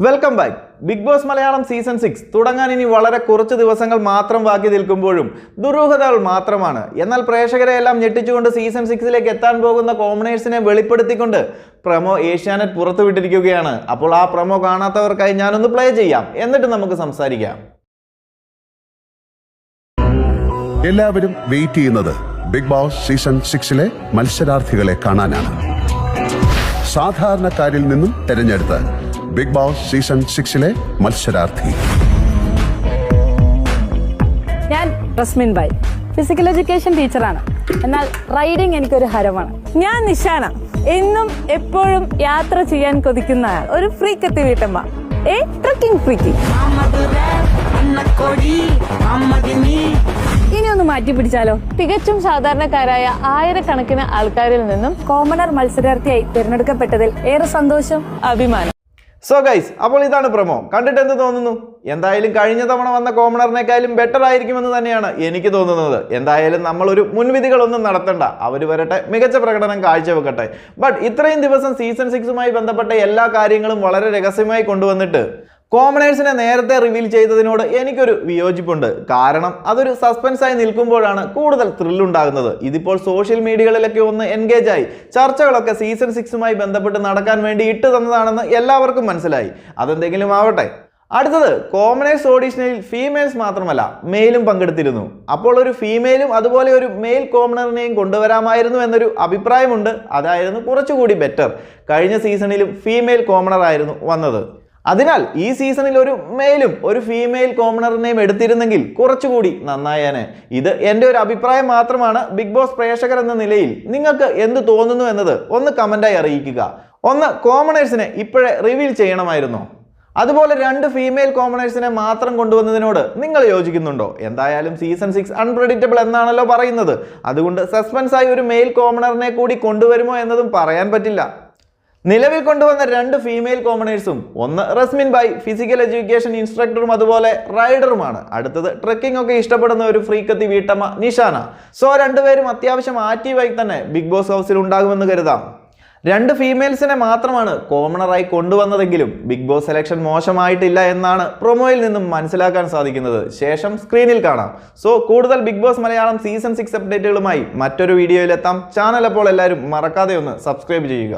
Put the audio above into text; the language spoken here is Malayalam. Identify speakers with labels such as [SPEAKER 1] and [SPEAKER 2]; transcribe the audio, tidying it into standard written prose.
[SPEAKER 1] Welcome back. Bigg Boss Malayalam season 6 തുടങ്ങാൻ ഇനി വളരെ കുറച്ച് ദിവസങ്ങൾ മാത്രം ബാക്കി നിൽക്കുമ്പോഴും ദുരൂഹതകൾ മാത്രമാണ്. എന്നാൽ പ്രേക്ഷകരെ എല്ലാം ഞെട്ടിച്ചുകൊണ്ട് സീസൺ 6ലേക്ക് എത്താൻ പോകുന്ന കോമണേഴ്സിനെ വെളിപ്പെടുത്തിക്കൊണ്ട് പ്രമോ ഏഷ്യാനെറ്റ് പുറത്തുവിട്ടിരിക്കുകയാണ്. അപ്പോൾ ആ പ്രമോ കാണാത്തവർക്കായി ഞാനൊന്ന് പ്ലേ ചെയ്യാം, എന്നിട്ട് നമുക്ക് സംസാരിക്കാം.
[SPEAKER 2] എല്ലാവരും വെയിറ്റ് ചെയ്യുന്നത് ബിഗ് ബോസ് സീസൺ 6ലെ മത്സരാർത്ഥികളെ കാണാനാണ്. സാധാരണക്കാരിൽ നിന്നും തെരഞ്ഞെടുത്ത ബിഗ് ബോസ് സീസൺ 6ലെ മത്സരാർത്ഥി.
[SPEAKER 3] ഞാൻ റസ്മിൻ ബായ്, ഫിസിക്കൽ എഡ്യൂക്കേഷൻ ടീച്ചറാണ്. എന്നാൽ റൈഡിംഗ് എനിക്കൊരു ഹരമാണ്. ഞാൻ നിഷാന, എന്നും എപ്പോഴും യാത്ര ചെയ്യാൻ കൊതിക്കുന്ന ആൾ, ഒരു ഫ്രീക്കത്തി വീട്ടമ്മ, ട്രക്കിംഗ് ഫ്രീക്കി. ഇനി ഒന്ന് മാറ്റി പിടിച്ചാലോ? തികച്ചും സാധാരണക്കാരായ ആയിരക്കണക്കിന് ആൾക്കാരിൽ നിന്നും കോമണർ മത്സരാർത്ഥിയായി തിരഞ്ഞെടുക്കപ്പെട്ടതിൽ ഏറെ സന്തോഷം, അഭിമാനം.
[SPEAKER 1] സോ ഗൈസ്, അപ്പോൾ ഇതാണ് പ്രമോ. കണ്ടിട്ട് എന്ത് തോന്നുന്നു? എന്തായാലും കഴിഞ്ഞ തവണ വന്ന കോമണറിനേക്കാളും ബെറ്റർ ആയിരിക്കുമെന്ന് തന്നെയാണ് എനിക്ക് തോന്നുന്നത്. എന്തായാലും നമ്മളൊരു മുൻവിധികളൊന്നും നടത്തണ്ട, അവർ വരട്ടെ, മികച്ച പ്രകടനം കാഴ്ചവെക്കട്ടെ. ബട്ട് ഇത്രയും ദിവസം സീസൺ 6മായി ബന്ധപ്പെട്ട എല്ലാ കാര്യങ്ങളും വളരെ രഹസ്യമായി കൊണ്ടുവന്നിട്ട് കോമണേഴ്സിനെ നേരത്തെ റിവീൽ ചെയ്തതിനോട് എനിക്കൊരു വിയോജിപ്പുണ്ട്. കാരണം അതൊരു സസ്പെൻസായി നിൽക്കുമ്പോഴാണ് കൂടുതൽ ത്രില്ലുണ്ടാകുന്നത്. ഇതിപ്പോൾ സോഷ്യൽ മീഡിയകളിലൊക്കെ ഒന്ന് എൻഗേജ് ആയി ചർച്ചകളൊക്കെ സീസൺ 6മായി ബന്ധപ്പെട്ട് നടക്കാൻ വേണ്ടി ഇട്ട് തന്നതാണെന്ന് എല്ലാവർക്കും മനസ്സിലായി. അതെന്തെങ്കിലും ആവട്ടെ. അടുത്തത്, കോമണേഴ്സ് ഓഡീഷനിൽ ഫീമെയിൽസ് മാത്രമല്ല മെയിലും പങ്കെടുത്തിരുന്നു. അപ്പോൾ ഒരു ഫീമെയിലും അതുപോലെ ഒരു മെയിൽ കോമണറിനെയും കൊണ്ടുവരാമായിരുന്നു എന്നൊരു അഭിപ്രായമുണ്ട്. അതായിരുന്നു കുറച്ചുകൂടി ബെറ്റർ. കഴിഞ്ഞ സീസണിലും ഫീമെയിൽ കോമണർ ആയിരുന്നു വന്നത്. അതിനാൽ ഈ സീസണിൽ ഒരു മെയിലും ഒരു ഫീമെയിൽ കോമണറിനെയും എടുത്തിരുന്നെങ്കിൽ കുറച്ചുകൂടി നന്നായേനെ. ഇത് എൻ്റെ ഒരു അഭിപ്രായം മാത്രമാണ്. ബിഗ് ബോസ് പ്രേക്ഷകർ എന്ന നിലയിൽ നിങ്ങൾക്ക് എന്ത് തോന്നുന്നു എന്നത് ഒന്ന് കമൻ്റായി അറിയിക്കുക. ഒന്ന്, കോമണേഴ്സിനെ ഇപ്പോഴേ റിവീൽ ചെയ്യണമായിരുന്നോ? അതുപോലെ 2 ഫീമെയിൽ കോമണേഴ്സിനെ മാത്രം കൊണ്ടുവന്നതിനോട് നിങ്ങൾ യോജിക്കുന്നുണ്ടോ? എന്തായാലും സീസൺ 6 അൺപ്രഡിക്റ്റബിൾ എന്നാണല്ലോ പറയുന്നത്. അതുകൊണ്ട് സസ്പെൻസായി ഒരു മെയിൽ കോമണറിനെ കൂടി കൊണ്ടുവരുമോ എന്നതും പറയാൻ പറ്റില്ല. നിലവിൽ കൊണ്ടുവന്ന 2 ഫീമെയിൽ കോമണേഴ്സും, ഒന്ന് റസ്മിൻ ബായ്, ഫിസിക്കൽ എഡ്യൂക്കേഷൻ ഇൻസ്ട്രക്ടറും അതുപോലെ റൈഡറുമാണ്. അടുത്തത് ട്രക്കിംഗ് ഒക്കെ ഇഷ്ടപ്പെടുന്ന ഒരു ഫ്രീക്കത്തി വീട്ടമ്മ നിഷാന. സോ രണ്ടുപേരും അത്യാവശ്യം ആക്റ്റീവായി തന്നെ ബിഗ് ബോസ് ഹൗസിൽ ഉണ്ടാകുമെന്ന് കരുതാം. 2 ഫീമെയിൽസിനെ മാത്രമാണ് കോമണറായി കൊണ്ടുവന്നതെങ്കിലും ബിഗ് ബോസ് സെലക്ഷൻ മോശമായിട്ടില്ല എന്നാണ് പ്രൊമോയിൽ നിന്നും മനസ്സിലാക്കാൻ സാധിക്കുന്നത്. ശേഷം സ്ക്രീനിൽ കാണാം. സോ കൂടുതൽ ബിഗ് ബോസ് മലയാളം സീസൺ 6 അപ്ഡേറ്റുകളുമായി മറ്റൊരു വീഡിയോയിലെത്താം. ചാനൽ അപ്പോൾ എല്ലാവരും മറക്കാതെ ഒന്ന് സബ്സ്ക്രൈബ് ചെയ്യുക.